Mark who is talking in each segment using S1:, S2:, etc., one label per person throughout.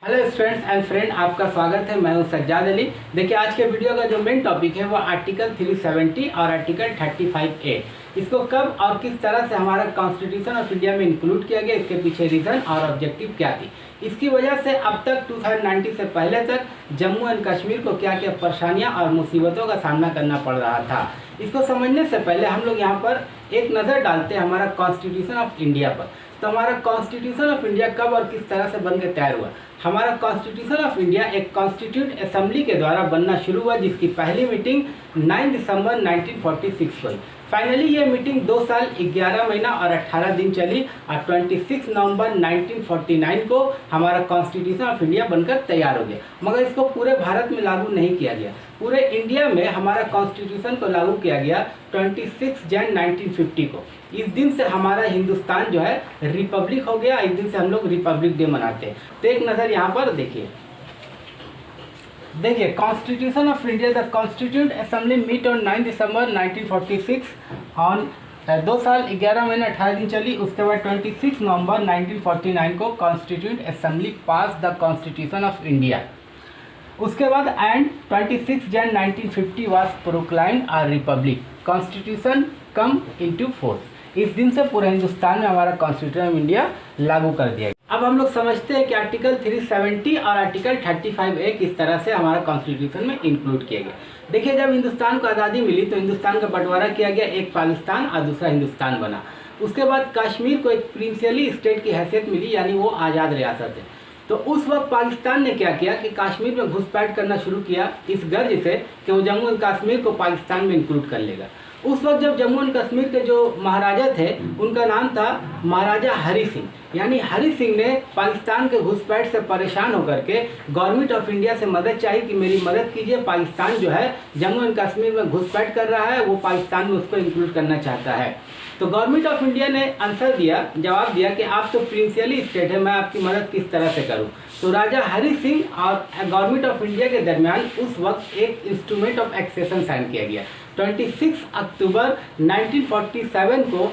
S1: Hello students and friend, आपका स्वागत है। मैं हूं सज्जाद अली। देखिए, आज के वीडियो का जो मेन टॉपिक है वो आर्टिकल 370 और आर्टिकल 35A। इसको कब और किस तरह से हमारा कॉन्स्टिट्यूशन ऑफ इंडिया में इंक्लूड किया गया, इसके पीछे रीज़न और ऑब्जेक्टिव क्या थी। इसकी वजह से अब तक 2019 से पहले तक जम्मू एंड कश्मीर को क्या क्या परेशानियाँ और मुसीबतों का सामना करना पड़ रहा था। इसको समझने से पहले हम लोग यहाँ पर एक नज़र डालते हैं हमारा कॉन्स्टिट्यूशन ऑफ इंडिया पर। तो हमारा कॉन्स्टिट्यूशन ऑफ इंडिया कब और किस तरह से बन के तैयार हुआ। हमारा कॉन्स्टिट्यूशन ऑफ इंडिया एक कॉन्स्टिट्यूट असेंबली के द्वारा बनना शुरू हुआ, जिसकी पहली मीटिंग 9 दिसंबर 1946 को हुई। फाइनली ये मीटिंग 2 साल 11 महीना और 18 दिन चली और 26 नवंबर 1949 को हमारा कॉन्स्टिट्यूशन ऑफ इंडिया बनकर तैयार हो गया। मगर इसको पूरे भारत में लागू नहीं किया गया। पूरे इंडिया में हमारा कॉन्स्टिट्यूशन को लागू किया गया 26 जनवरी 1950 को। इस दिन से हमारा हिंदुस्तान जो है रिपब्लिक हो गया। इस दिन से हम लोग रिपब्लिक डे मनाते हैं। तो एक नज़र यहाँ पर देखिए constitution of India the constitute assembly meet on 9 December 1946 on 2 साल 11 महीने 18 दिन चली। उसके बाद 26 नवंबर 1949 को constitute assembly pass the constitution of India. उसके बाद and 26 January 1950 was proclaimed a republic. Constitution come into force. इस दिन से पूरे हिंदुस्तान में हमारा कॉन्स्टिट्यूशन ऑफ इंडिया लागू कर दिया गया। अब हम लोग समझते हैं कि आर्टिकल 370 और आर्टिकल 35A किस तरह से हमारा कॉन्स्टिट्यूशन में इंक्लूड किया गया। देखिए, जब हिंदुस्तान को आज़ादी मिली तो हिंदुस्तान का बंटवारा किया गया, एक पाकिस्तान और दूसरा हिंदुस्तान बना। उसके बाद कश्मीर को एक प्रिंसिपली स्टेट की हैसियत मिली, यानी वो आज़ाद रियासत है। तो उस वक्त पाकिस्तान ने क्या किया कि कश्मीर में घुसपैठ करना शुरू किया, इस गर्ज से कि वो जम्मू एंड कश्मीर को पाकिस्तान में इंक्लूड कर लेगा। उस वक्त जब जम्मू एंड कश्मीर के जो महाराजा थे उनका नाम था महाराजा हरि सिंह। यानी हरि सिंह ने पाकिस्तान के घुसपैठ से परेशान होकर के गवर्नमेंट ऑफ इंडिया से मदद चाहिए कि मेरी मदद कीजिए, पाकिस्तान जो है जम्मू एंड कश्मीर में घुसपैठ कर रहा है, वो पाकिस्तान में उसको इंक्लूड करना चाहता है। तो गवर्नमेंट ऑफ इंडिया ने आंसर दिया, जवाब दिया कि आप तो प्रिंसिपली स्टेट है, मैं आपकी मदद किस तरह से करूं। तो राजा हरि सिंह और गवर्नमेंट ऑफ इंडिया के दरमियान उस वक्त एक इंस्ट्रूमेंट ऑफ एक्सेशन साइन किया गया। 26 अक्टूबर 1947 को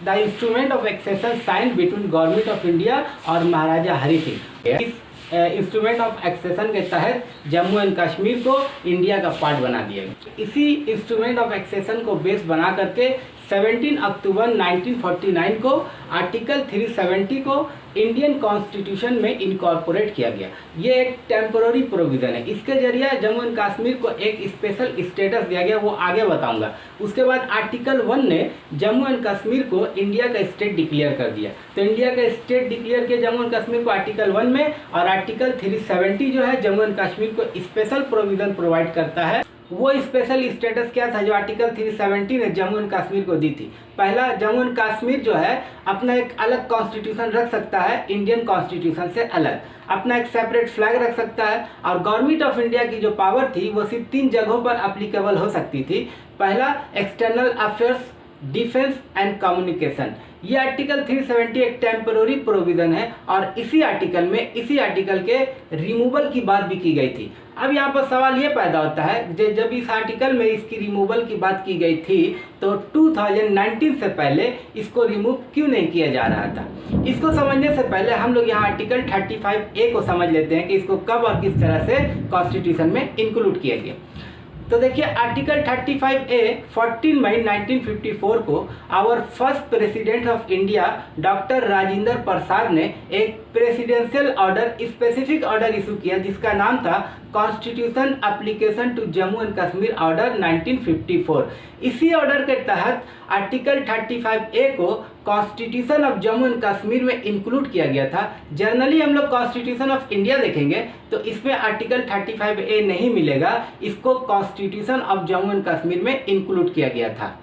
S1: the instrument of accession sign between government of India और महाराजा हरि सिंह। इस इंस्ट्रूमेंट ऑफ एक्सेशन के तहत जम्मू एंड कश्मीर को इंडिया का पार्ट बना दिया गया। इसी इंस्ट्रूमेंट ऑफ एक्सेशन को बेस बना करके 17 अक्टूबर 1949 को आर्टिकल 370 को इंडियन कॉन्स्टिट्यूशन में इनकॉर्पोरेट किया गया। ये एक टेम्पोररी प्रोविज़न है। इसके जरिए जम्मू एंड कश्मीर को एक स्पेशल स्टेटस दिया गया, वो आगे बताऊंगा। उसके बाद आर्टिकल 1 ने जम्मू एंड कश्मीर को इंडिया का स्टेट डिक्लेयर कर दिया। तो इंडिया का स्टेट डिक्लेयर किया जम्मू एंड कश्मीर को आर्टिकल 1 में, और आर्टिकल 370 जो है जम्मू एंड कश्मीर को स्पेशल प्रोविज़न प्रोवाइड करता है। वो स्पेशल स्टेटस क्या था जो आर्टिकल 370 ने जम्मू एंड कश्मीर को दी थी। पहला, जम्मू एंड कश्मीर जो है अपना एक अलग कॉन्स्टिट्यूशन रख सकता है, इंडियन कॉन्स्टिट्यूशन से अलग अपना एक सेपरेट फ्लैग रख सकता है। और गवर्नमेंट ऑफ इंडिया की जो पावर थी वो सिर्फ 3 जगहों पर अप्लीकेबल हो सकती थी। पहला, external affairs, defence and communication. ये आर्टिकल 370 एक टेम्पोररी प्रोविज़न है और इसी आर्टिकल के रिमूवल की बात भी की गई थी। अब यहाँ पर सवाल ये पैदा होता है, जब इस आर्टिकल में इसकी रिमूवल की बात की गई थी तो 2019 से पहले इसको रिमूव क्यों नहीं किया जा रहा था। इसको समझने से पहले हम लोग यहाँ आर्टिकल 35A को समझ लेते हैं कि इसको कब और किस तरह से कॉन्स्टिट्यूशन में इंक्लूड किया गया। तो देखिए, आर्टिकल 35A 14 मई 1954 को our first president of India doctor Rajendra Prasad ने एक presidential order, specific order issue किया, जिसका नाम था constitution application to Jammu and Kashmir order 1954। इसी ऑर्डर के तहत आर्टिकल 35A को constitution of Jammu and Kashmir में इंक्लूड किया गया था। जनरली हम लोग कॉन्स्टिट्यूशन ऑफ इंडिया देखेंगे तो इसमें आर्टिकल 35A नहीं मिलेगा, इसको constitution of Jammu and Kashmir में इंक्लूड किया गया था।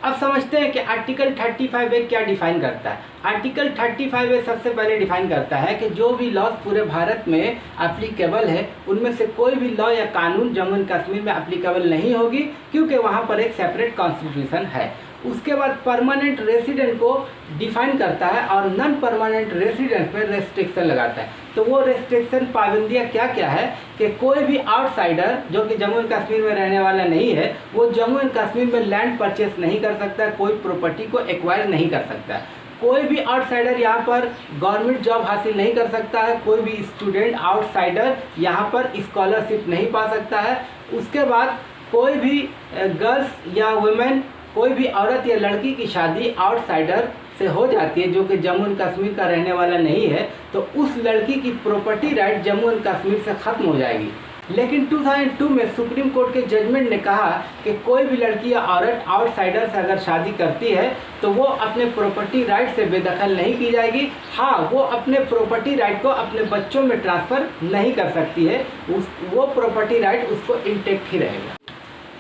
S1: अब समझते हैं कि आर्टिकल 35A क्या डिफाइन करता है। आर्टिकल 35A सबसे पहले डिफाइन करता है कि जो भी लॉज पूरे भारत में एप्लीकेबल है उनमें से कोई भी लॉ या कानून जम्मू एंड कश्मीर में एप्लीकेबल नहीं होगी, क्योंकि वहाँ पर एक सेपरेट कॉन्स्टिट्यूशन है। उसके बाद परमानेंट रेसिडेंट को डिफाइन करता है और नॉन परमानेंट रेसिडेंट पर रेस्ट्रिक्शन लगाता है। तो वो रेस्ट्रिक्शन पाबंदियाँ क्या क्या है कि कोई भी आउटसाइडर जो कि जम्मू एंड कश्मीर में रहने वाला नहीं है वो जम्मू एंड कश्मीर में लैंड परचेस नहीं कर सकता, कोई प्रॉपर्टी को एक्वायर नहीं कर सकता। कोई भी आउटसाइडर यहाँ पर गवर्नमेंट जॉब हासिल नहीं कर सकता है, कोई भी स्टूडेंट आउटसाइडर यहाँ पर स्कॉलरशिप नहीं पा सकता है। उसके बाद कोई भी गर्ल्स या वुमेन, कोई भी औरत या लड़की की शादी आउटसाइडर से हो जाती है जो कि जम्मू एंड कश्मीर का रहने वाला नहीं है, तो उस लड़की की property right Jammu and Kashmir से ख़त्म हो जाएगी। लेकिन 2002 में सुप्रीम कोर्ट के जजमेंट ने कहा कि कोई भी लड़की या औरत आउटसाइडर से अगर शादी करती है तो वो अपने प्रॉपर्टी राइट से बेदखल नहीं की जाएगी। हाँ, वो अपने प्रॉपर्टी राइट को अपने बच्चों में ट्रांसफ़र नहीं कर सकती है, वो प्रॉपर्टी राइट उसको इंटेक्ट ही रहेगा।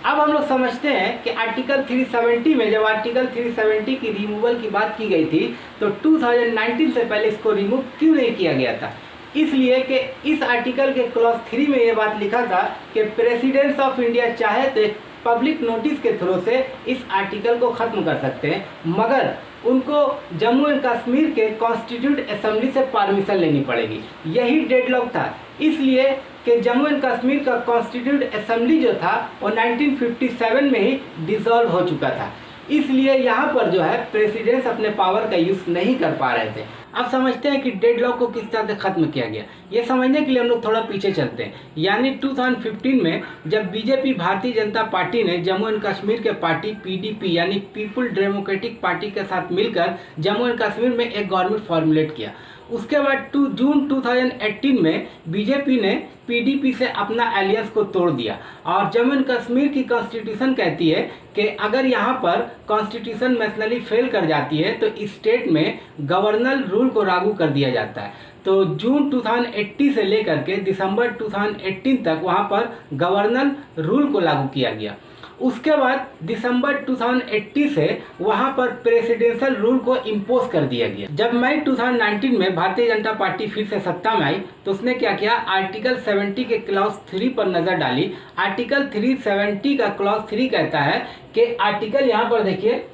S1: अब हम लोग समझते हैं कि आर्टिकल 370 में जब आर्टिकल 370 की रिमूवल की बात की गई थी तो 2019 से पहले इसको रिमूव क्यों नहीं किया गया था। इसलिए कि इस आर्टिकल के क्लॉज 3 में ये बात लिखा था कि प्रेसिडेंट ऑफ इंडिया चाहे तो एक पब्लिक नोटिस के थ्रू से इस आर्टिकल को ख़त्म कर सकते हैं, मगर उनको जम्मू एंड कश्मीर के कॉन्स्टिट्यूट असेंबली से परमिशन लेनी पड़ेगी। यही डेडलॉक था, इसलिए कि जम्मू एंड कश्मीर का कॉन्स्टिट्यूट असेंबली जो था वो 1957 में ही डिसॉल्व हो चुका था। इसलिए यहाँ पर जो है प्रेसिडेंट्स अपने पावर का यूज़ नहीं कर पा रहे थे। अब समझते हैं कि डेडलॉक को किस तरह से ख़त्म किया गया। ये समझने के लिए हम लोग थोड़ा पीछे चलते हैं, यानी 2015 में जब बीजेपी भारतीय जनता पार्टी ने जम्मू एंड कश्मीर के पार्टी पीडीपी यानी पीपुल डेमोक्रेटिक पार्टी के साथ मिलकर जम्मू एंड कश्मीर में एक गवर्नमेंट फॉर्मुलेट किया। उसके बाद जून 2018 में बीजेपी ने पीडीपी से अपना एलियंस को तोड़ दिया और जम्मू एंड कश्मीर की कॉन्स्टिट्यूशन कहती है कि अगर यहाँ पर कॉन्स्टिट्यूशन नेशनली फेल कर जाती है तो इस स्टेट में गवर्नर रूल को लागू कर दिया जाता है। तो जून 2018 से लेकर के दिसंबर 2018 तक वहाँ पर गवर्नर रूल को लागू किया गया। उसके बाद दिसंबर 2018 से वहां पर प्रेसिडेंशियल रूल को इम्पोज कर दिया गया। जब मई 2019 में भारतीय जनता पार्टी फिर से सत्ता में आई तो उसने क्या किया, आर्टिकल 70 के क्लॉज 3 पर नजर डाली। आर्टिकल 370 का क्लॉज 3 कहता है कि आर्टिकल यहाँ पर देखिए,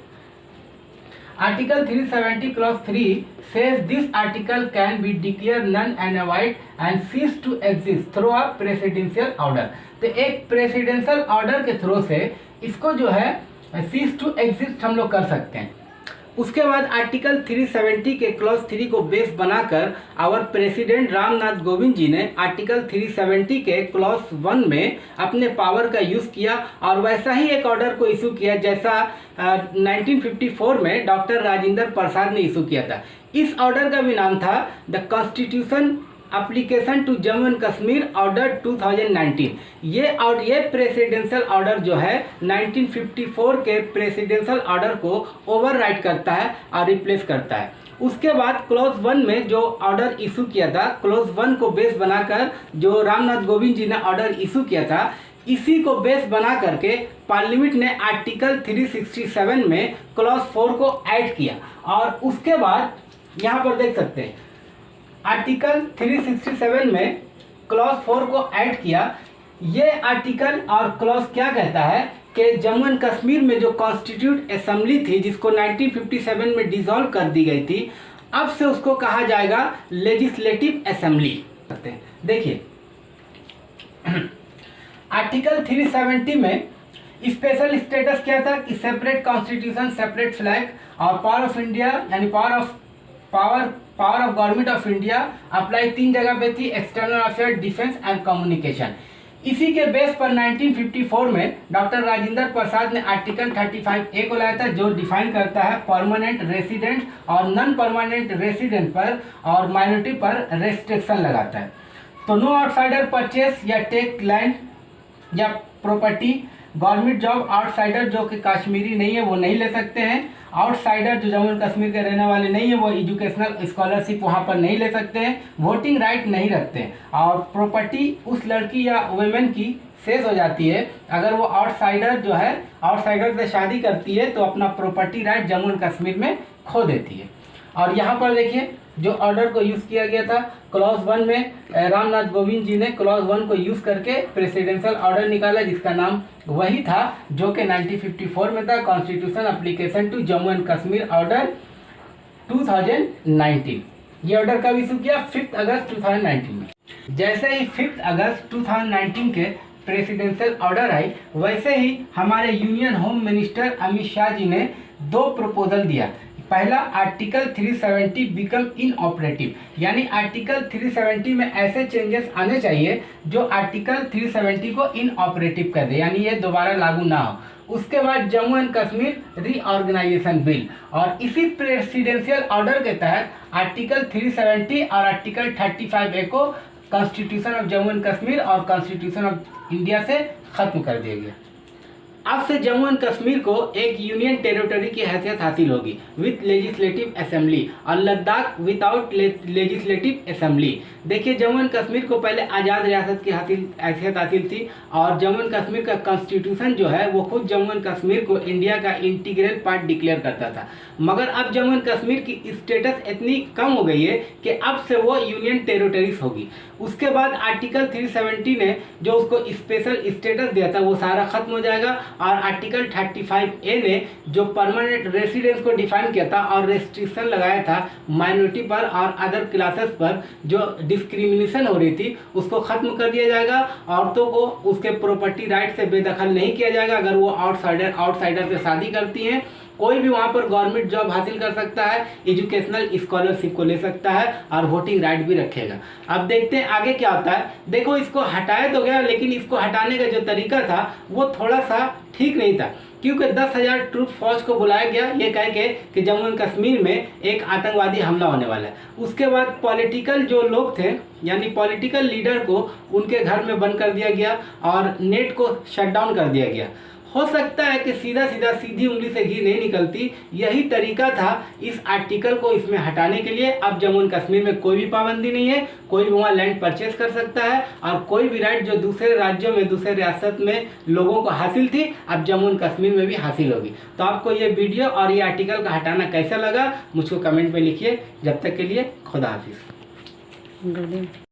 S1: article 370 clause 3 says this article can be declared null and void and cease to exist through a presidential order। तो एक प्रेसिडेंशियल ऑर्डर के थ्रू से इसको जो है cease to exist हम लोग कर सकते हैं। उसके बाद आर्टिकल 370 के क्लॉज 3 को बेस बनाकर आवर प्रेसिडेंट रामनाथ कोविंद जी ने आर्टिकल 370 के क्लॉज 1 में अपने पावर का यूज़ किया और वैसा ही एक ऑर्डर को इशू किया जैसा 1954 में डॉक्टर राजेंद्र प्रसाद ने इशू किया था। इस ऑर्डर का भी नाम था the constitution application to Jammu and Kashmir order 2019। ये प्रेसिडेंशियल ऑर्डर जो है 1954 के प्रेसिडेंशियल ऑर्डर को ओवरराइड करता है और रिप्लेस करता है। उसके बाद क्लॉज 1 में जो ऑर्डर इशू किया था, क्लॉज 1 को बेस बनाकर जो रामनाथ कोविंद जी ने ऑर्डर इशू किया था, इसी को बेस बना करके पार्लियामेंट ने आर्टिकल 367 में क्लॉज 4 को ऐड किया और उसके बाद यहाँ पर देख सकते हैं आर्टिकल 367 में क्लॉज 4 को ऐड किया। ये आर्टिकल और क्लॉज क्या कहता है कि जम्मू एंड कश्मीर में जो कॉन्स्टिट्यूट असेंबली थी जिसको 1957 में डिसॉल्व कर दी गई थी, अब से उसको कहा जाएगा लेजिस्लेटिव असेंबली। देखिए आर्टिकल 370 में स्पेशल स्टेटस क्या था कि सेपरेट कॉन्स्टिट्यूशन, सेपरेट फ्लैग और पावर ऑफ इंडिया यानी power of government of India apply 3 जगह पे थी, external affair, defence and communication. इसी के बेस पर 1954 में डॉक्टर राजेंद्र प्रसाद ने आर्टिकल 35A को लाया था जो डिफाइन करता है परमानेंट रेसिडेंट और नॉन परमानेंट रेसिडेंट पर और माइनॉरिटी पर रेस्ट्रिक्शन लगाता है। तो नो आउटसाइडर परचेस या टेक लैंड या प्रॉपर्टी, गवर्नमेंट जॉब आउटसाइडर जो कि कश्मीरी नहीं है वो नहीं ले सकते हैं, आउटसाइडर जो जम्मू एंड कश्मीर के रहने वाले नहीं है वो एजुकेशनल स्कॉलरशिप वहाँ पर नहीं ले सकते हैं, वोटिंग राइट नहीं रखते हैं और प्रॉपर्टी उस लड़की या वुमेन की शेष हो जाती है अगर वो आउटसाइडर जो है आउटसाइडर से शादी करती है तो अपना property right Jammu and Kashmir में खो देती है। और यहाँ पर देखिए जो ऑर्डर को यूज़ किया गया था क्लॉज 1 में रामनाथ कोविंद जी ने क्लॉज 1 को यूज़ करके प्रेसिडेंशियल ऑर्डर निकाला जिसका नाम वही था जो कि 1954 में था, constitution application to Jammu and Kashmir order 2019। ये ऑर्डर कब इशू किया? 5 अगस्त 2019 में। जैसे ही 5 अगस्त 2019 के प्रेसिडेंशियल ऑर्डर आई वैसे ही हमारे union home minister Amit Shah ji ने 2 प्रपोजल दिया पहला आर्टिकल 370 बिकम इनऑपरेटिव, यानी आर्टिकल 370 में ऐसे चेंजेस आने चाहिए जो आर्टिकल 370 को इनऑपरेटिव कर दे, यानी ये दोबारा लागू ना हो। उसके बाद Jammu and Kashmir reorganisation bill, और इसी प्रेसिडेंशियल ऑर्डर के तहत आर्टिकल 370 और आर्टिकल 35A को constitution of Jammu and Kashmir और कॉन्स्टिट्यूशन ऑफ इंडिया से खत्म कर दिया गया। अब से जम्मू एंड कश्मीर को एक यूनियन टेरिटरी की हैसियत हासिल होगी विथ लेजिस्लेटिव असेंबली, और लद्दाख विदाउट लेजिस्लेटिव असेंबली। देखिए, जम्मू एंड कश्मीर को पहले आज़ाद रियासत की हैसियत हासिल थी, और जम्मू एंड कश्मीर का कॉन्स्टिट्यूशन जो है वो खुद जम्मू एंड कश्मीर को इंडिया का इंटीग्रल पार्ट डिक्लेयर करता था। मगर अब जम्मू एंड कश्मीर की स्टेटस इतनी कम हो गई है कि अब से वो यूनियन टेरिटरीज होगी। उसके बाद आर्टिकल 370 ने जो उसको स्पेशल स्टेटस दिया था वो सारा खत्म हो जाएगा, और आर्टिकल 35A ने जो परमानेंट रेसिडेंस को डिफाइन किया था और रेस्ट्रिक्शन लगाया था माइनॉरिटी पर और अदर क्लासेस पर जो डिस्क्रिमिनेशन हो रही थी उसको खत्म कर दिया जाएगा। औरतों को उसके प्रॉपर्टी राइट से बेदखल नहीं किया जाएगा अगर वो आउटसाइडर से शादी करती हैं। कोई भी वहाँ पर गवर्नमेंट जॉब हासिल कर सकता है, एजुकेशनल स्कॉलरशिप को ले सकता है, और वोटिंग राइट भी रखेगा। अब देखते हैं आगे क्या होता है। देखो, इसको हटाया तो गया, लेकिन इसको हटाने का जो तरीका था वो थोड़ा सा ठीक नहीं था, क्योंकि 10,000 ट्रूप फौज को बुलाया गया ये कह के कि जम्मू एंड कश्मीर में एक आतंकवादी हमला होने वाला है। उसके बाद पॉलिटिकल जो लोग थे, यानी पॉलिटिकल लीडर को उनके घर में बंद कर दिया गया और नेट को शट डाउन कर दिया गया। हो सकता है कि सीधी उंगली से घी नहीं निकलती, यही तरीका था इस आर्टिकल को इसमें हटाने के लिए। अब जम्मू एंड कश्मीर में कोई भी पाबंदी नहीं है, कोई भी वहाँ लैंड परचेज कर सकता है, और कोई भी राइट जो दूसरे राज्यों में दूसरे रियासत में लोगों को हासिल थी अब जम्मू एंड कश्मीर में भी हासिल होगी। तो आपको ये वीडियो और ये आर्टिकल का हटाना कैसा लगा मुझको कमेंट में लिखिए। जब तक के लिए खुदा हाफिज़।